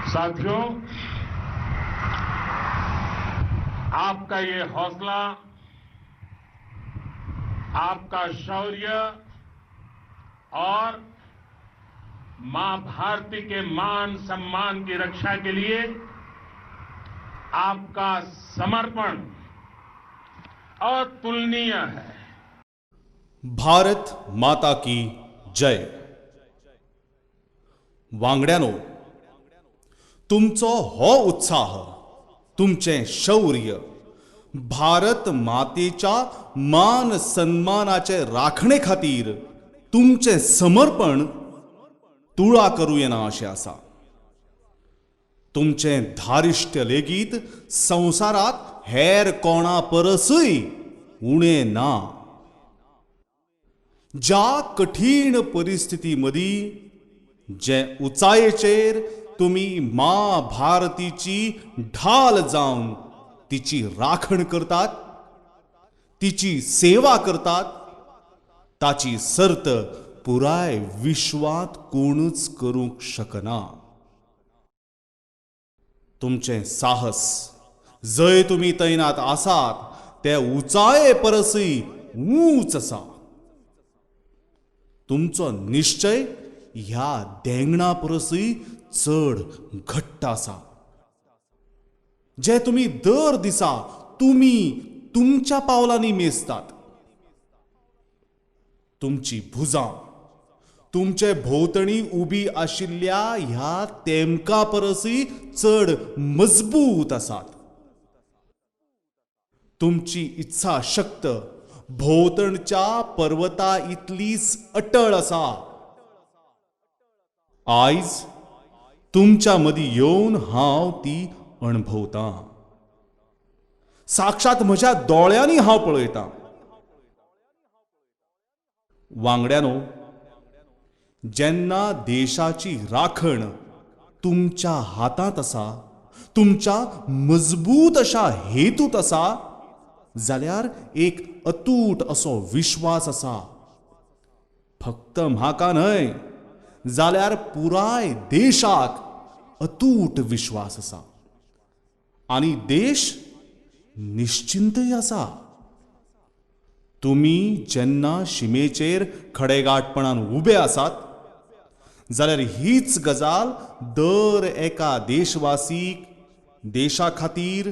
साथियों, आपका ये हौसला, आपका शौर्य और मां भारती के मान सम्मान की रक्षा के लिए आपका समर्पण अतुलनीय है। भारत माता की जय। वांगड्यानो, तुमचो हो उत्साह, तुमचे शौर्य भारत मातेच्या मान सन्मानाचे राखणे खातीर तुमचे समर्पण तुळा करूं येना अशें आसा। तुमचे धारिष्ट्य लेगीत संवसारात हेर कोणा परसय उणें ना। ज्या कठीण परिस्थिती मदीं जे उंचायेचेर तुमी मां भारतीची ढाल जावन तिची राखण करतात, तिची सेवा करतात, ताची सर्त पुराय विश्वात कोणूच करूंक शकना। तुमचे साहस, जंय तुमी तैनात आसात ते उंचाये परसय उंच आसा। तुमचो निश्चय ह्या देंगणा परसय चड घट्ट आसा। जे तुमी दर दिसा तुमी तुमच्या पावलांनी मेजतात। तुमची भुजां तुमचे भोंवतणी उबी आशिल्ल्या ह्या तेमका परसय चड मजबूत आसात। तुमची इत्सा शक्त भोंवतणच्या पर्वता इतलीच अटळ आसा। आयज तुमच्या मदीं येवन हांव ती अणभवतां। साक्षात म्हज्या दोळ्यांनी हांव पळयतां। वांगड्यानो, जेन्ना देशाची राखण तुमच्या हातांत आसा, तुमच्या मजबूत अशा हेतूंत आसा, जाल्यार एक अतूट असो विश्वास आसा। फक्त म्हाका न्हय, जाल्यार पुराय देशाक अतूट विश्वास आसा। आनी देश निश्चिंतय आसा। तुमी जेन्ना शिमेचेर खडेगांठपणान उबे आसात, जाल्यार हीच गजाल दर एका देशवासीक देशा खातीर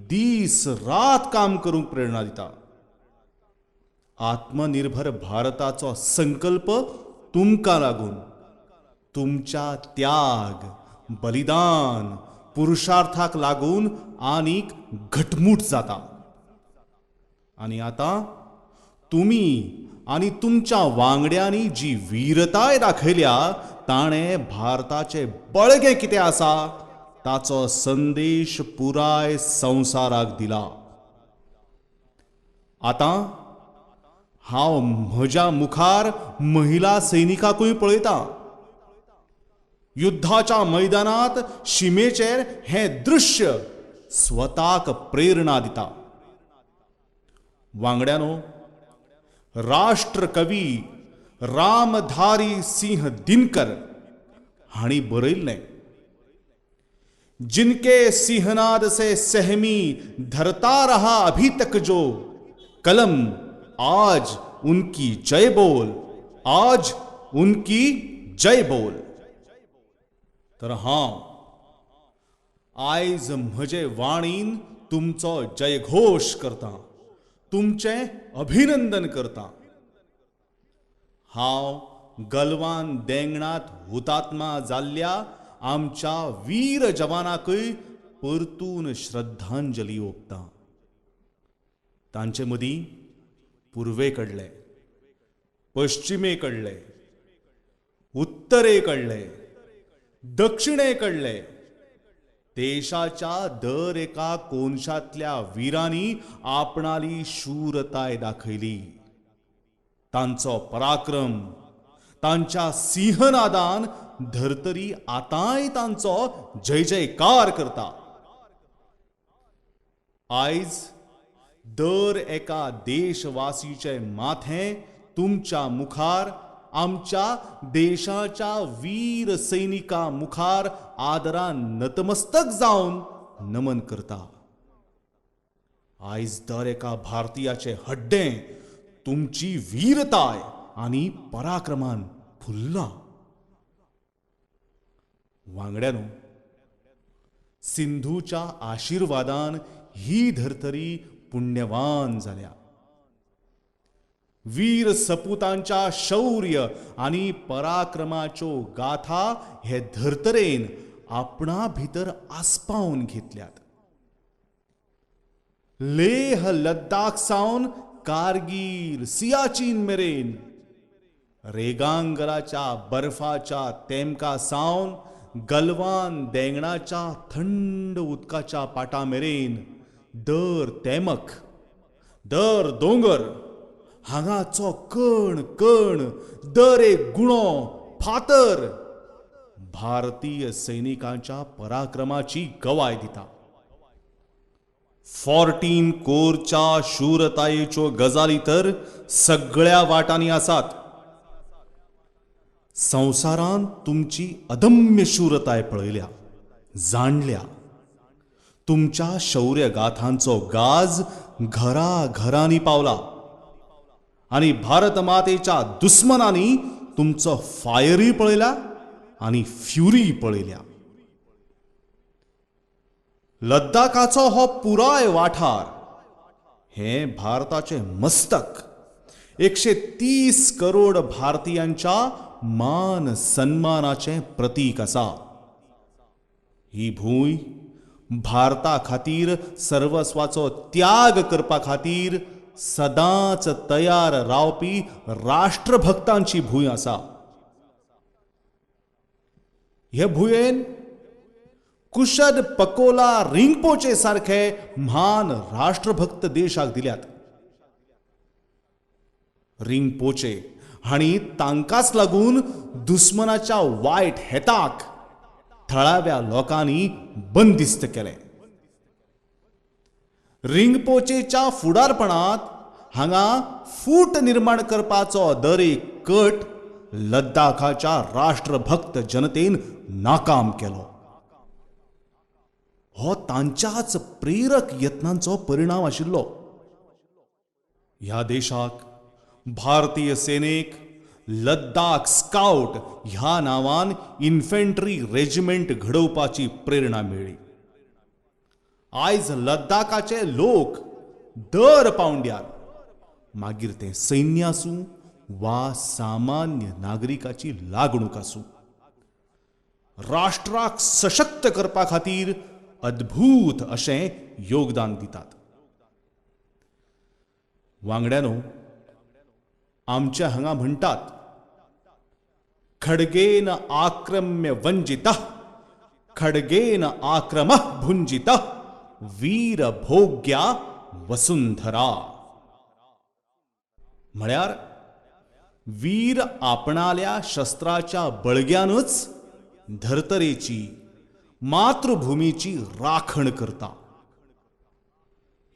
दीस रात काम करूंक प्रेरणा दिता। आत्मनिर्भर भारताचो संकल्प तुमकां लागून, तुमच्या त्याग, बलिदान, पुरुषार्थाक लागून आनीक घटमूट जाता। आनी आतां तुमी आनी तुमच्या वांगड्यांनी जी वीरताय दाखयल्या, ताणें भारताचें बळगें कितें आसा ताचो संदेश पुराय संवसाराक दिला। आतां हांव म्हज्या मुखार महिला सैनिकांकूय पळयतां। युद्धाच्या मैदानात शिमेचेर हें दृश्य स्वताक प्रेरणा दिता। वांगड्यानो, राष्ट्रकवी रामधारी सिंह दिनकर हांणी बरयल्लें, जिनके सिंहनाद से सहमी धरता रहा अभी तक जो, कलम आज उनकी जय बोल, आज उनकी जय बोल। तर हांव आयज म्हजे वाणीन तुमचो जयघोश करतां, तुमचें अभिनंदन करतां। हांव गलवान देंगणात हुतात्मा जाल्ल्या आमच्या वीर जवानांकय परतून श्रद्धांजली ओंपतां। तांचे मदीं पूर्वेकडले, पश्चिमेकडले, उत्तरेकडले, दक्षिणेकडले देशाच्या दर एका कोनशांतल्या वीरांनी आपणाली शूरताय दाखयली। तांचो पराक्रम, तांच्या सिंहनादान धर्तरी आतांय तांचो जय जयकार करता। आयज दर एका देशवासीचे माथें तुमच्या मुखार आमच्या देशाच्या वीर सैनिका मुखार आदरान नतमस्तक जावन नमन करता. आयज दर एका भारतीयाचे हड्डे तुमची वीरताय आनी पराक्रमान फुल्ला. वांगड्यानो, सिंधूच्या आशीर्वादान ही धर्तरी पुण्यवान जाल्या. वीर सपुतांच्या शौर्य आणि पराक्रमाच्यो गाथा हे धर्तरेन आपणा भितर आस्पावून घेतल्यात. लेह लद्दाख सावन कारगिल सियाचीन मेरेन, रेगांगराच्या बर्फाच्या तेमका सावन गलवान देंगणाच्या थंड उदकाच्या पाटा मेरेन दर तेमक, दर दोंगर, हांगाचो कण कण, दर एक गुणो फातर भारतीय सैनिकांच्या पराक्रमाची गवाय दिता. 14 कोरच्या शूरतायेच्यो गजाली तर सगळ्या वाटांनी आसात. संवसारान तुमची अदम्य शूरताय पळयल्या, जाणल्या. तुमच्या शौर्य गाथांचो गाज घरा घरांनी पावला आणि भारत मातेच्या दुस्मनांनी तुमचो फायरी पळयला आणि फ्युरी पळयल्या. लद्दाखाचो हो पुराय वाठार हे भारताचे मस्तक, 130 करोड भारतीयांच्या मान सन्मानाचे प्रतीक आसा. ही भूंय भारता खातीर सर्वस्वाचो त्याग करपा खातीर सदांच तयार रावपी राष्ट्रभक्तांची भूंय आसा. हे भुंयेन कुशद पकोला रिंगपोचे सारखे महान राष्ट्रभक्त देशाक दिल्यात. रिंगपोचे हाणी तांकांच लागून दुस्मनाच्या वायट हेताक थळाव्या लोकांनी बंदिस्त केले. रिंगपोचेच्या फुडारपणांत हांगा फूट निर्माण करपाचो दर एक कट लद्दाखाच्या राष्ट्रभक्त जनतेन नाकाम केलो. हो तांच्याच प्रेरक यत्नांचो परिणाम आशिल्लो. ह्या देशाक भारतीय सेनेक लद्दाख स्काउट ह्या नावान इन्फेंट्री रेजिमेंट घडोवपाची प्रेरणा मेळ्ळी. आयज लद्दाखाचे लोक दर पावंड्यार, मागीर ते सैन्य आसूं वा सामान्य नागरिकाची लागणूक आसूं, राष्ट्राक सशक्त करपा खातीर अद्भुत अशें योगदान दितात. वांगड्यानो, आमच्या हांगा म्हणटात, खडगेन आक्रम्य वंजितः, खडगेन आक्रमः भुंजितः, वीर भोग्या वसुंधरा. म्हळ्यार वीर आपणाल्या शस्त्राच्या बळग्यानच धर्तरेची, मातृभूमीची राखण करता.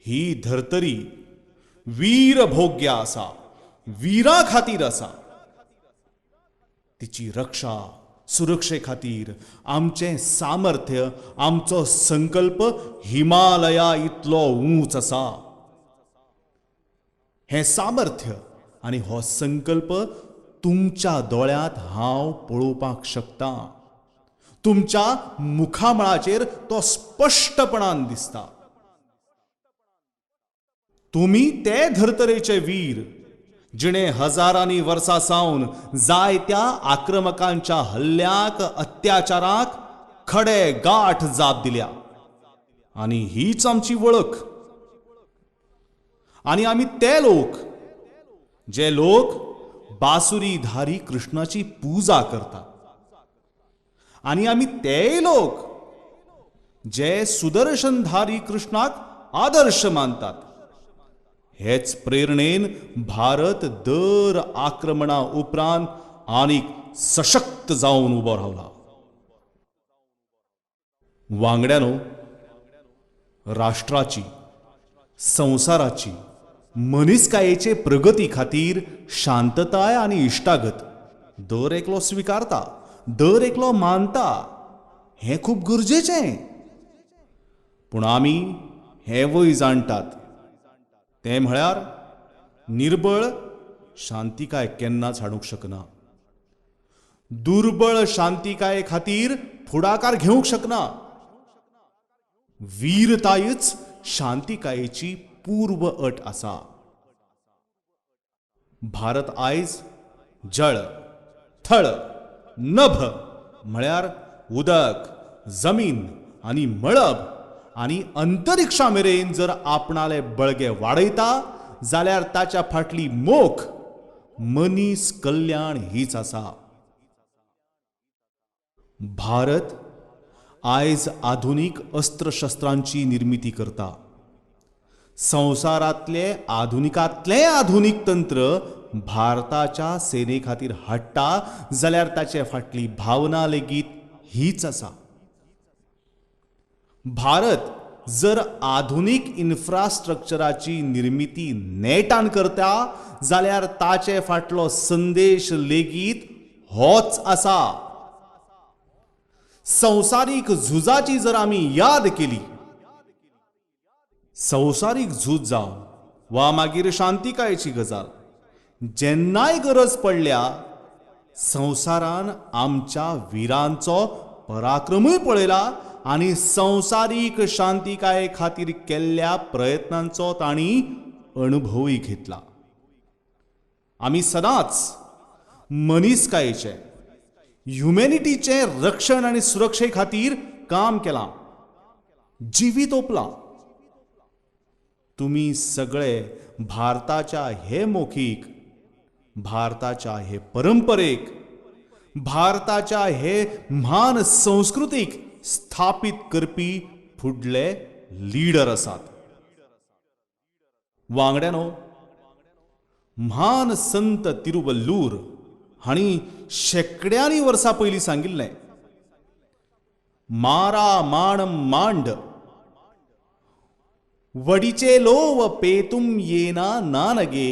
ही धर्तरी वीर भोग्या आसा, वीरा खातीर आसा. तिची रक्षा सुरक्षे खातीर आमचे सामर्थ्य, आमचो संकल्प हिमालया इतलो उंच आसा. हे सामर्थ्य आनी हो संकल्प तुमच्या दोळ्यांत हांव पळोवपाक शकता. तुमच्या मुखामळाचेर तो स्पश्टपणान दिसता. तुम्ही ते धर्तरेचे वीर, जिणे हजारांनी वर्सां सावन जायत्या आक्रमकांच्या हल्ल्याक, अत्याचाराक खडे गाठ जाप दिल्या. आनी हीच आमची वळख. आनी आमी ते लोक, जे लोक बासुरीधारी कृष्णाची पूजा करतात. आनी आमी ते लोक, जे सुदर्शनधारी कृष्णाक आदर्श मानतात. हेच प्रेरणेन भारत दर आक्रमणा उपरांत आनीक सशक्त जावन उबो रावला. वांगड्यानो, राष्ट्राची, संवसाराची, मनीसकायेचे प्रगती खातीर शांतताय आनी इश्टागत दर एकलो स्विकारता, दर एकलो मानता, हें खूब गरजेचें. पूण आमी हें वय जाणटात, तें म्हळ्यार निर्बळ शांतिकाय केन्नाच हाडूंक शकना. दुर्बळ शांतिकाये खातीर फुडाकार घेवंक शकना. वीरतायच शांतिकायेची पूर्व अट आसा. भारत आयज जळ, थळ, नभ म्हळ्यार उदक, जमीन आनी मळब आनी अंतरिक्षा मेरेन जर आपणाले बळगे वाडयता जाल्यार ताच्या फाटली मोख मनीस कल्याण हीच आसा. भारत आयज आधुनीक अस्त्रशस्त्रांची निर्मिती करता. संवसारांतले आधुनिकांतले आधुनीक तंत्र भारताच्या सेने खातीर हाडटा जाल्यार ताचे फाटली भावना लेगीत हीच आसा. भारत जर आधुनीक इन्फ्रास्ट्रक्चराची निर्मिती नेटान करता जाल्यार ताचे फाटलो संदेश लेगीत होच आसा. संवसारीक झुजाची जर आमी याद केली, संवसारीक झूज जावं वा मागीर शांतिकायेची गजाल, जेन्नाय गरज पडल्या संवसारान आमच्या वीरांचो पराक्रमूय पळयला आनी संवसारीक शांतिकाये खातीर केल्ल्या प्रयत्नांचो तांणी अणभवूय घेतला. आमी सदांच मनीसकायेचे, ह्युमॅनिटीचे रक्षण आनी सुरक्षे खातीर काम केलां, जिवीत ओंपलां. तुमी सगळे भारताच्या हे मोखीक, भारताच्या हे परंपरेक, भारताच्या हे म्हान संस्कृतीक स्थापीत करपी फुडले लीडर आसात. वांगड्यानो, म्हान संत तिरुवल्लूर हांणी शेकड्यांनी वर्सां पयलीं सांगिल्लें, मारा माणम मांड वडीचे लोव पेतुम येना नानगे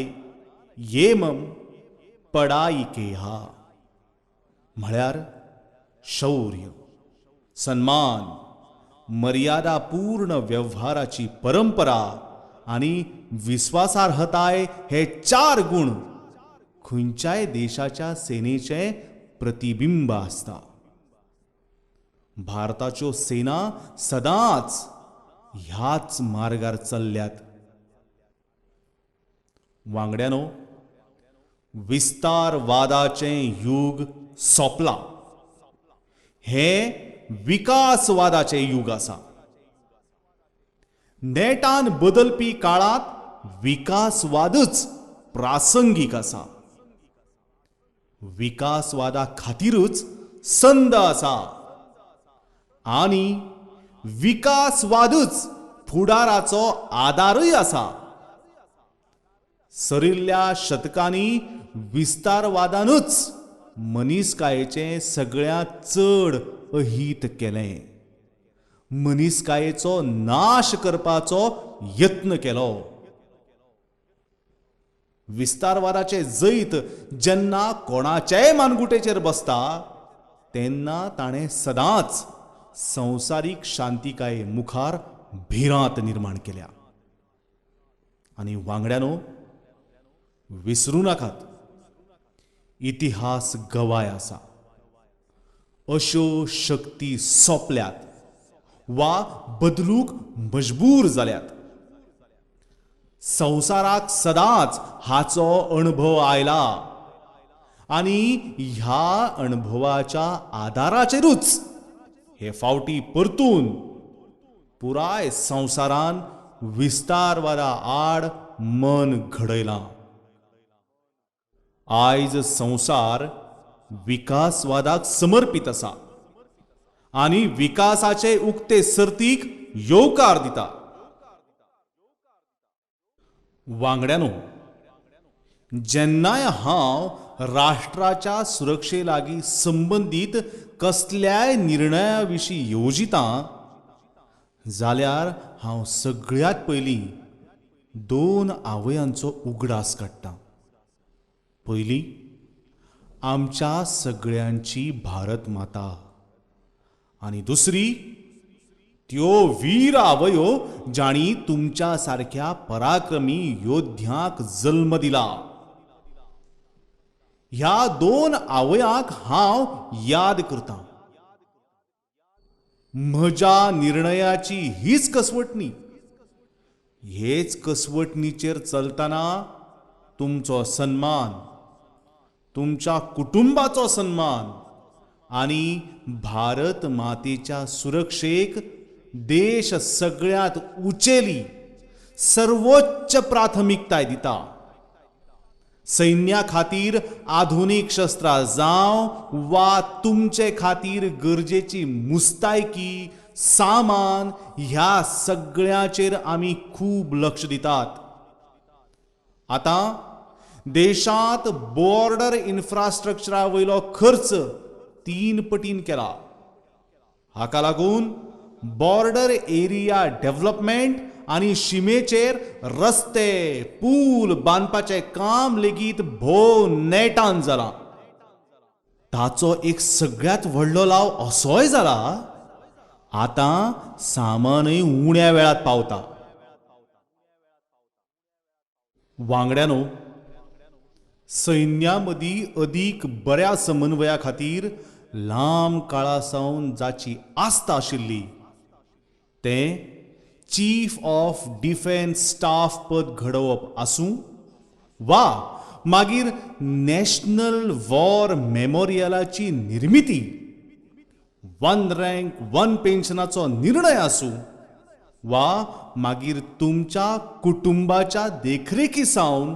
येमम पडाई केहा. म्हळ्यार शौर्य, सन्मान, मर्यादापूर्ण व्यवहाराची परंपरा आनी विश्वासार्हताय हे 4 गुण खंयच्याय देशाच्या सेनेचे प्रतिबिंब आसता. भारताच्यो सेना सदांच ह्याच मार्गार चल्ल्यात. वांगड्यानो, विस्तारवादाचें युग सोंपलां. हें विकासवादाचें युग आसा. नेटान बदलपी काळांत विकासवादच प्रासंगीक आसा. विकासवादा खातीरच संद आसा आनी विकासवादच फुडाराचो आदारय आसा. सरिल्ल्या शतकांनी विस्तारवादानच मनीसकायेचें सगळ्यांत चड अहित केलें. मनीसकायेचो नाश करपाचो यत्न केलो. विस्तारवादाचे जैत जेन्ना कोणाचेय मानगुटेचेर बसता तेन्ना ताणें सदांच संवसारीक शांतिकाये मुखार भिरांत निर्माण केल्या. आनी वांगड्यानो, विसरूं नाकात, इतिहास गवाय आसा. अश्यो शक्ती सोंपल्यात वा बदलूंक मजबूर जाल्यात. संवसाराक सदांच हाचो अणभव आयला आनी ह्या अणभवाच्या आदाराचेरूच हे फावटी परतून पुराय संवसारान विस्तारवादा आड मन घडयलां. आयज संवसार विकासवादाक समर्पीत आसा आनी विकासाचे उक्ते सर्तीक येवकार दिता. वांगड्यानो, जेन्नाय हांव राष्ट्राच्या सुरक्षे लागीं संबंदीत कसल्याय निर्णया विशीं येवजितां जाल्यार हांव सगळ्यांत पयलीं 2 आवयांचो उगडास काडटां. पयलीं आमच्या सगळ्यांची भारत माता आणि दुसरी त्यो वीर आवयो जाणी तुमच्या सारख्या पराक्रमी योद्ध्याक जन्म दिला. ह्या दोन आवयांक हांव याद करतां. म्हज्या निर्णयाची हीच कसवटणी. हेच कसवटणीचेर चलतना तुमचो सन्मान, तुमच्या कुटुंबाचो सन्मान आणि भारत मातेच्या सुरक्षेक देश सगळ्यात उचेली सर्वोच्च प्राथमिकताय दिता. सैन्या खातीर आधुनिक शस्त्रां जावं वा तुमचे खातीर गरजेची मुस्तायकी सामान ह्या सगळ्याचेर आमी खूब लक्ष दितात. आता देशांत बॉर्डर इन्फ्रास्ट्रक्चरा वयलो खर्च 3 पटीन केला. हाका लागून बॉर्डर एरिया डेव्हलपमेंट आणि शिमेचेर रस्ते पूल बांदपाचें काम लेगीत भोव नेटान जाला. ताचो एक सगळ्यात व्हडलो लाव असोय जाला, आतां सामानय उण्या वेळात पावता. वांगड्यानो, सैन्यामदीं अदीक बऱ्या समन्वया खातीर लांब काळासावन जाची आस्त आशिल्ली तें चीफ ऑफ डिफेन्स स्टाफ पद घडोवप आसूं वा मागीर नॅशनल वॉर मेमोरियलाची निर्मिती, 1 रँक 1 पेन्शनाचो निर्णय आसूं वा मागीर तुमच्या कुटुंबाच्या देखरेखी सावन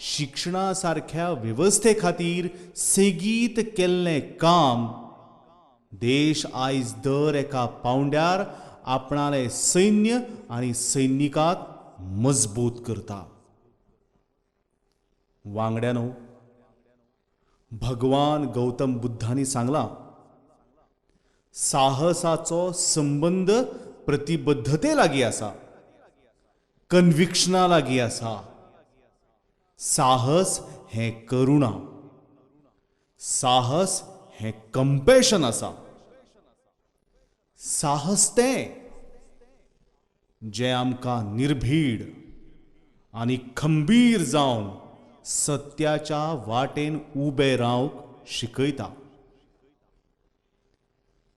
शिक्षणा सारख्या वेवस्थे खातीर सेगीत केल्लें काम, देश आयज दर एका पावंड्यार आपणालें सैन्य आनी सैनिकाक मजबूत करता. वांगड्यानो, भगवान गौतम बुद्धांनी सांगलां, साहसाचो संबंध प्रतिबद्धते लागीं आसा, कन्विक्शना लागीं आसा. साहस हें करुणा, साहस हें कंपॅशन आसा. साहस तें जें आमकां निर्भीड आनी खंबीर जावन सत्याच्या वाटेन उबें रावंक शिकयता.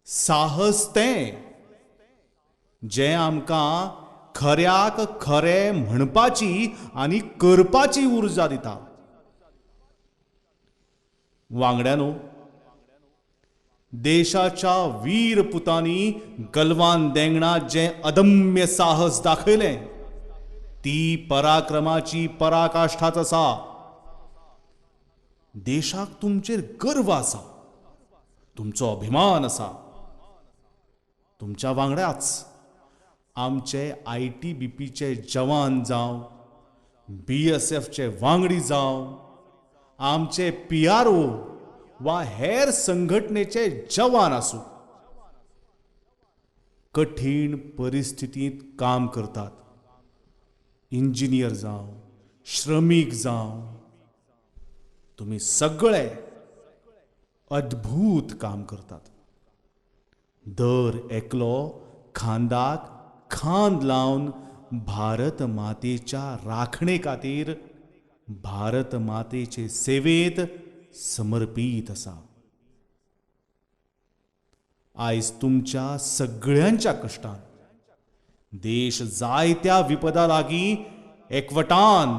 साहस तें जें आमकां खऱ्याक खरें म्हणपाची आनी करपाची उर्जा दिता. वांगड्यानो, देशाच्या वीर पुतांनी गलवान देंगणात जें अदम्य साहस दाखयलें ती पराक्रमाची पराकाष्ठाच आसा. देशाक तुमचेर गर्व आसा, तुमचो अभिमान आसा. तुमच्या वांगडाच आमचे ITBPचे जवान जावं, BSFचे वांगडी जावं, आमचे PRO वा हेर संघटनेचे जवान आसूं, कठीण परिस्थितीत काम करतात. इंजिनियर जावं, श्रमीक जावं, तुम्ही सगळे अद्भुत काम करतात. दर एकलो खांदाक खांद लावन भारत मातेच्या राखणे खातीर भारत मातेचे सेवेत समर्पित आसा. आयज तुमच्या सगळ्यांच्या कश्टान देश जायत्या विपदा लागीं एकवटान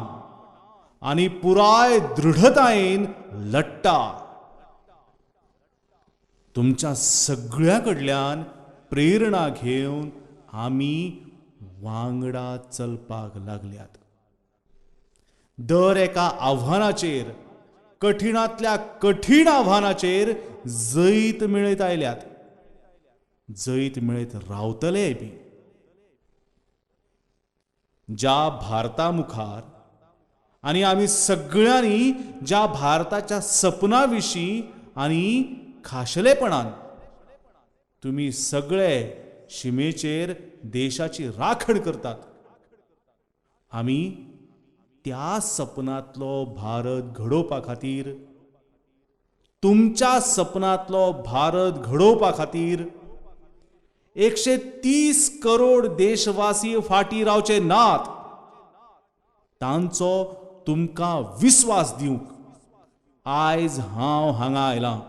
आनी पुराय दृढतायेन लडटा. तुमच्या सगळ्या कडल्यान प्रेरणा घेवन आमी वांगडा चलपाक लागल्यात. दर एका आव्हानाचेर, कठीणांतल्या कठीण आव्हानाचेर जैत मेळयत आयल्यात, जैत मेळयत रावतले बी. ज्या भारता मुखार आनी आमी सगळ्यांनी ज्या भारताच्या सपना विशीं आनी खाशेलेपणान तुम्ही सगळे शिमेचेर देशाची राखण करतात, आमी त्या सपनांतलो भारत घडोवपा खातीर तुमच्या सपनातलो भारत घडोवपा खातीर 130 करोड देशवासी फाटी रावचे नात, तांचो तुमकां विश्वास दिवंक आयज हांव हांगा आयलां.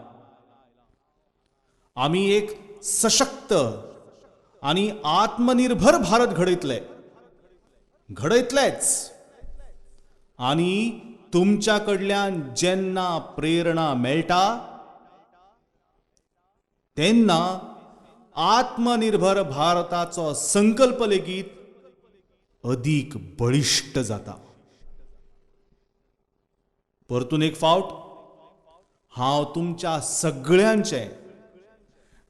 आमी एक सशक्त आनी आत्मनिर्भर भारत घडयतलेच. आनी तुमच्या कडल्यान जेन्ना प्रेरणा मेळटा तेन्ना आत्मनिर्भर भारताचो संकल्प लेगीत अदीक बळिश्ट जाता. परतून एक फावट हांव तुमच्या सगळ्यांचें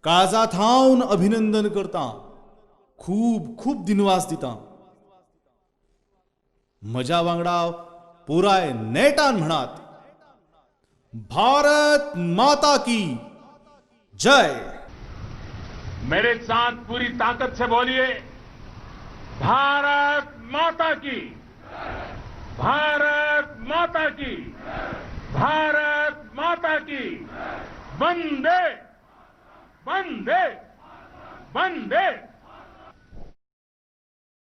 काळजांतल्यान अभिनंदन करतां, खूब खूब दिनवास दितां. म्हज्या वांगडा पुराय नेटान म्हणात, भारत माता की जय. मेरे साथ पूरी ताकत से बोलिए, भारत माता की, भारत माता की, भारत माता की. वंदे वंदे वंदे.